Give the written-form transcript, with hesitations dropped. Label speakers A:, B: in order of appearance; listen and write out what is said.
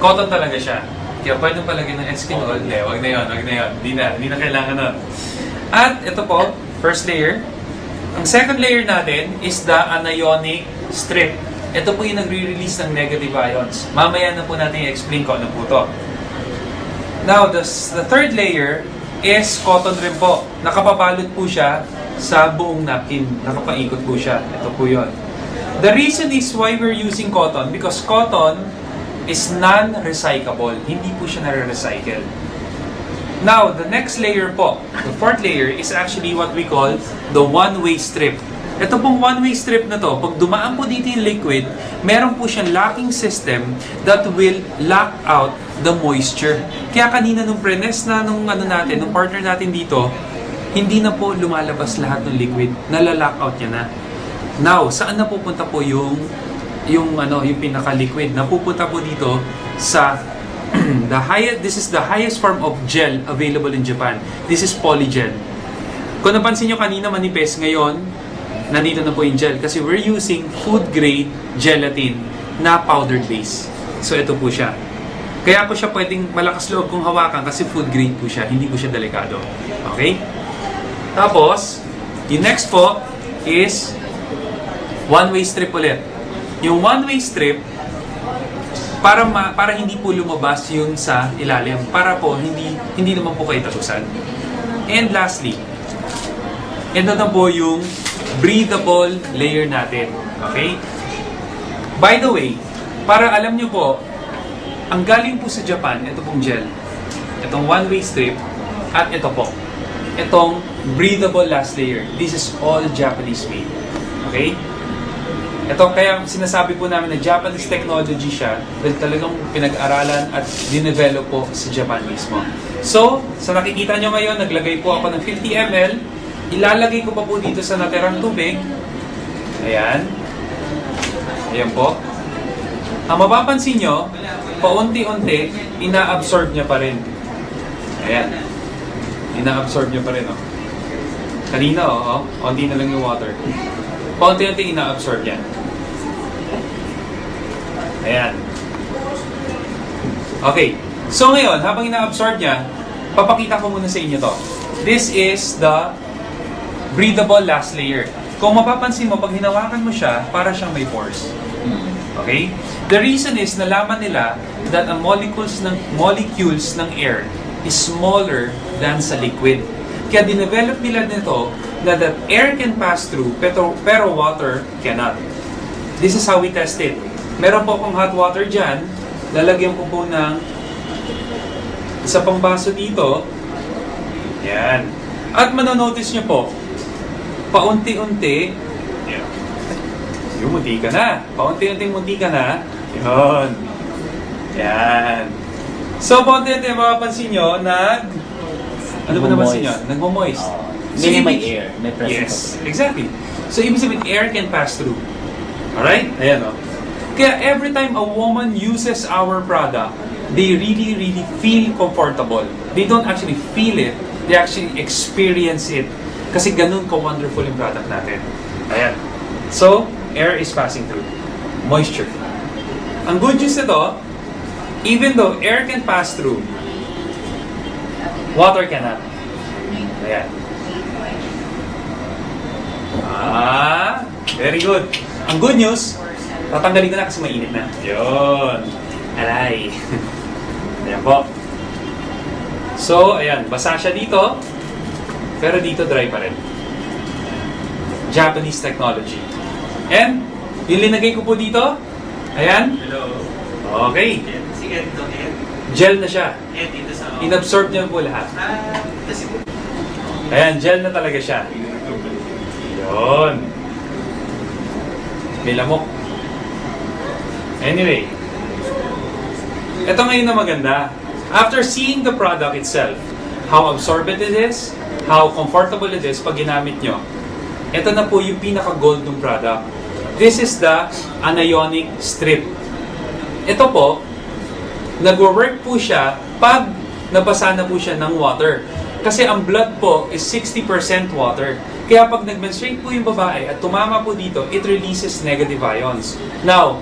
A: Cotton talaga siya. Kaya pwede palagyan ng Eskinol. Hindi, wag na yun. Hindi na kailangan nun. At ito po, first layer. Ang second layer natin is the anionic strip. Ito po yung nagre-release ng negative ions. Mamaya na po natin i-explain ko ano po ito. Now, the third layer is cotton rin po. Nakapabalot po siya sa buong napkin. Nakapaikot po siya. Ito po yun. The reason is why we're using cotton because cotton is non-recyclable. Hindi po siya nare-recycle. Now, the next layer po, the fourth layer is actually what we call the one-way strip. Ito pong one-way strip na to, pag dumaan po dito yung liquid, meron po siyang locking system that will lock out the moisture. Kaya kanina nung pre-nest na nung partner natin dito, hindi na po lumalabas lahat ng liquid. Nalalock out niya na. Now, saan na pupunta po yung pinaka-liquid? Napupunta po dito sa this is the highest form of gel available in Japan. This is polygel. Kung napansin nyo kanina manipis, ngayon, nandito na po yung gel kasi we're using food-grade gelatin na powdered base. So, ito po siya. Kaya po siya pwedeng malakas loob kung hawakan kasi food-grade po siya. Hindi po siya delikado. Okay? Tapos, yung next po is one-way strip ulit. Yung one-way strip, para hindi po lumabas yung sa ilalim. Para po hindi naman po kayo talusan. And lastly, ito na po yung breathable layer natin. Okay? By the way, para alam nyo po, ang galing po sa Japan, ito pong gel. Itong one-way strip at ito po. Itong breathable last layer. This is all Japanese made. Okay? Ito kaya sinasabi po namin na Japanese technology siya dahil talagang pinag-aralan at dinevelop po sa Japan mismo. So, sa nakikita nyo ngayon, naglagay po ako ng 50 ml. Ilalagay ko pa po dito sa natirang tubig. Ayan. Ayan po. Ang mapapansin nyo, paunti-unti, ina-absorb niya pa rin. Ayan. Ina-absorb niya pa rin, oh. Kanina, onti na lang yung water. Paunti-unti ina-absorb yan. Ayan. Okay. So ngayon, habang ina-absorb niya, papakita ko muna sa inyo to. This is the breathable last layer. Kung mapapansin mo, pag hinawakan mo siya, para siyang may pores. Okay? The reason is, nalaman nila that ang molecules ng air is smaller than sa liquid. Kaya dinevelop nila nito na that air can pass through, pero water cannot. This is how we test it. Meron po akong hot water dyan. Lalagyan ko po ng isa pang baso dito. Yan. At manonotice nyo po, paunti-unti, yung munti ka na. Paunti-unting munti ka na. Yun. Yan. So, paunti-unti, mapapansin nyo, ano ba napansin nyo? Nagmo-moist. So,
B: may air. May presence.
A: Yes, exactly. So, ibig sabihin, air can pass through. Alright? Ayan, o. Kaya every time a woman uses our product, they really, really feel comfortable. They don't actually feel it. They actually experience it. Kasi ganun ka-wonderful yung product natin. Ayan. So, air is passing through. Moisture. Ang good news nito, even though air can pass through, water cannot. Ayan. Very good. Ang good news, tatanggalin ko na kasi mainit na. Yun. Aray. Ayan po. So, ayan. Basa siya dito. Pero dito dry pa rin. Japanese technology. And, yung linagay ko po dito. Ayan.
C: Hello.
A: Okay.
C: Si Ed to Ed.
A: Gel na siya.
C: Ed dito sa...
A: Inabsorb niya po lahat.
C: Kasi...
A: Ayan, gel na talaga siya. Yun. May lamok. Anyway. Ito ngayon na maganda. After seeing the product itself, how absorbent it is, how comfortable it is pag ginamit nyo, ito na po yung pinaka-gold ng product. This is the anionic strip. Ito po, nag-work po siya pag nabasa na po siya ng water. Kasi ang blood po is 60% water. Kaya pag nag-menstruate po yung babae at tumama po dito, it releases negative ions. Now,